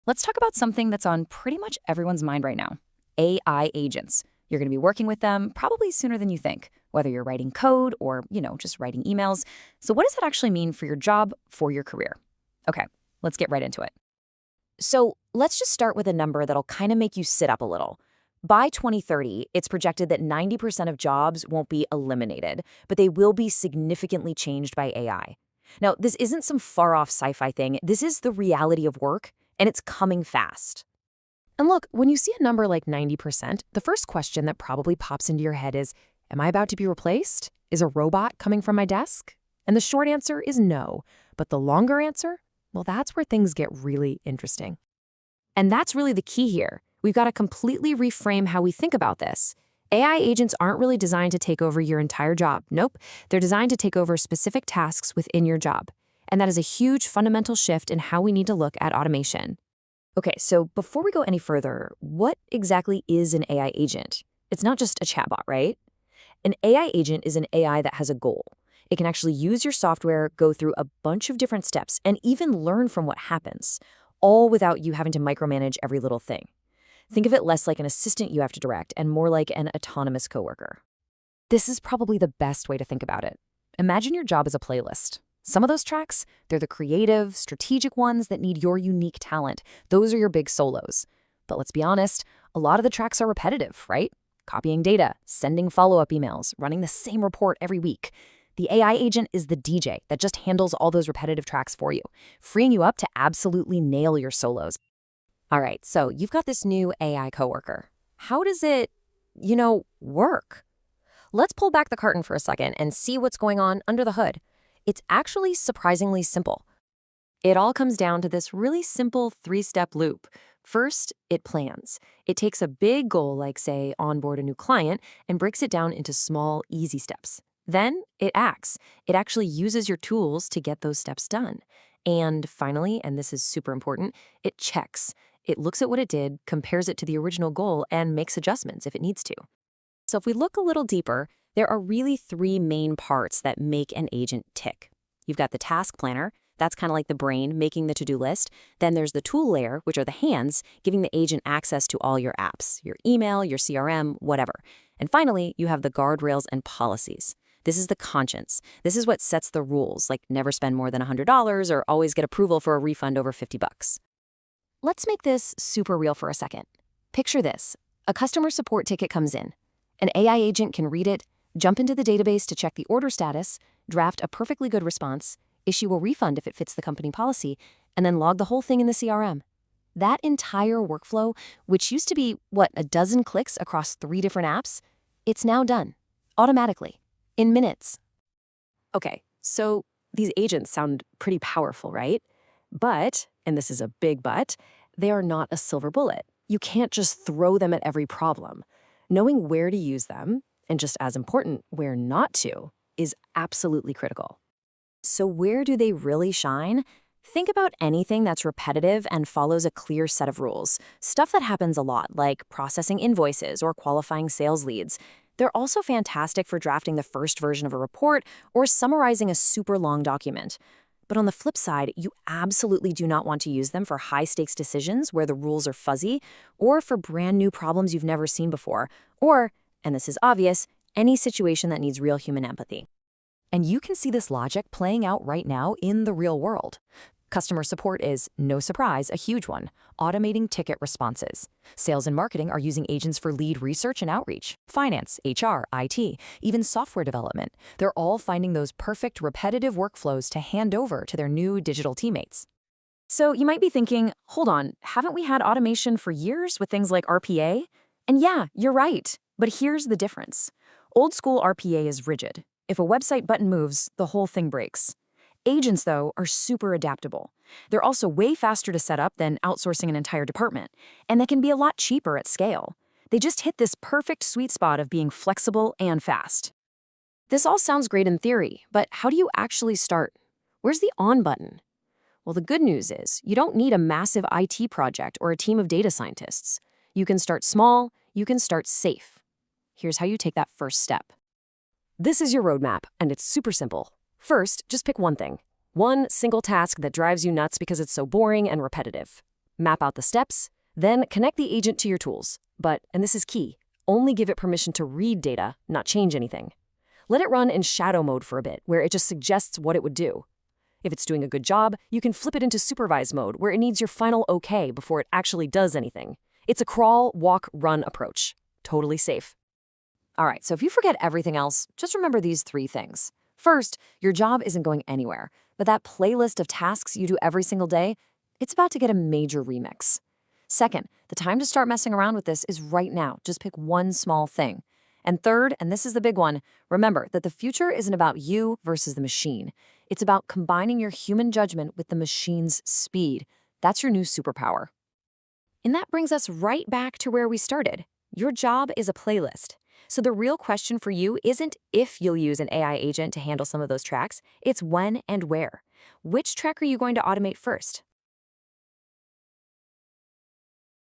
Let's talk about something that's on pretty much everyone's mind right now: AI agents. You're going to be working with them probably sooner than you think, whether you're writing code or, just writing emails. So, what does that actually mean for your job, for your career? Okay, let's get right into it. So, let's just start with a number that'll kind of make you sit up a little. By 2030, it's projected that 90% of jobs won't be eliminated, but they will be significantly changed by AI. Now, this isn't some far off sci fi thing. This is the reality of work, and it's coming fast. And look, when you see a number like 90%, the first question that probably pops into your head is, am I about to be replaced? Is a robot coming from my desk? And the short answer is no. But the longer answer, well, that's where things get really interesting. And that's really the key here. We've got to completely reframe how we think about this. AI agents aren't really designed to take over your entire job. Nope. They're designed to take over specific tasks within your job. And that is a huge fundamental shift in how we need to look at automation. Okay, so before we go any further, what exactly is an AI agent? It's not just a chatbot, right? An AI agent is an AI that has a goal. It can actually use your software, go through a bunch of different steps, and even learn from what happens, all without you having to micromanage every little thing. Think of it less like an assistant you have to direct and more like an autonomous coworker. This is probably the best way to think about it. Imagine your job as a playlist. Some of those tracks, they're the creative, strategic ones that need your unique talent. Those are your big solos. But let's be honest, a lot of the tracks are repetitive, right? Copying data, sending follow-up emails, running the same report every week. The AI agent is the DJ that just handles all those repetitive tracks for you, freeing you up to absolutely nail your solos. All right, so you've got this new AI coworker. How does it, work? Let's pull back the curtain for a second and see what's going on under the hood. It's actually surprisingly simple. It all comes down to this really simple three-step loop. First, it plans. It takes a big goal like, say, onboard a new client and breaks it down into small, easy steps. Then it acts. It actually uses your tools to get those steps done. And finally, and this is super important, it checks. It looks at what it did, compares it to the original goal, and makes adjustments if it needs to. So if we look a little deeper, there are really three main parts that make an agent tick. You've got the task planner. That's kind of like the brain making the to-do list. Then there's the tool layer, which are the hands, giving the agent access to all your apps, your email, your CRM, whatever. And finally, you have the guardrails and policies. This is the conscience. This is what sets the rules, like never spend more than $100 or always get approval for a refund over $50. Let's make this super real for a second. Picture this. A customer support ticket comes in. An AI agent can read it, jump into the database to check the order status, draft a perfectly good response, issue a refund if it fits the company policy, and then log the whole thing in the CRM. That entire workflow, which used to be, a dozen clicks across 3 different apps, it's now done, automatically, in minutes. Okay, so these agents sound pretty powerful, right? But, and this is a big but, they are not a silver bullet. You can't just throw them at every problem. Knowing where to use them, and just as important, where not to, is absolutely critical. So where do they really shine? Think about anything that's repetitive and follows a clear set of rules. Stuff that happens a lot, like processing invoices or qualifying sales leads. They're also fantastic for drafting the first version of a report or summarizing a super long document. But on the flip side, you absolutely do not want to use them for high-stakes decisions where the rules are fuzzy, or for brand new problems you've never seen before, or, and this is obvious, any situation that needs real human empathy. And you can see this logic playing out right now in the real world. Customer support is, no surprise, a huge one, automating ticket responses. Sales and marketing are using agents for lead research and outreach. Finance, HR, IT, even software development. They're all finding those perfect repetitive workflows to hand over to their new digital teammates. So you might be thinking, hold on, haven't we had automation for years with things like RPA? And yeah, you're right, but here's the difference. Old school RPA is rigid. If a website button moves, the whole thing breaks. Agents, though, are super adaptable. They're also way faster to set up than outsourcing an entire department, and they can be a lot cheaper at scale. They just hit this perfect sweet spot of being flexible and fast. This all sounds great in theory, but how do you actually start? Where's the on button? Well, the good news is you don't need a massive IT project or a team of data scientists. You can start small, you can start safe. Here's how you take that first step. This is your roadmap, and it's super simple. First, just pick one thing. One single task that drives you nuts because it's so boring and repetitive. Map out the steps, then connect the agent to your tools. But, and this is key, only give it permission to read data, not change anything. Let it run in shadow mode for a bit, where it just suggests what it would do. If it's doing a good job, you can flip it into supervised mode, where it needs your final okay before it actually does anything. It's a crawl, walk, run approach. Totally safe. All right, so if you forget everything else, just remember these 3 things. First, your job isn't going anywhere, but that playlist of tasks you do every single day, it's about to get a major remix. Second, the time to start messing around with this is right now. Just pick one small thing. And third, and this is the big one, remember that the future isn't about you versus the machine. It's about combining your human judgment with the machine's speed. That's your new superpower. And that brings us right back to where we started. Your job is a playlist. So the real question for you isn't if you'll use an AI agent to handle some of those tracks, it's when and where. Which track are you going to automate first?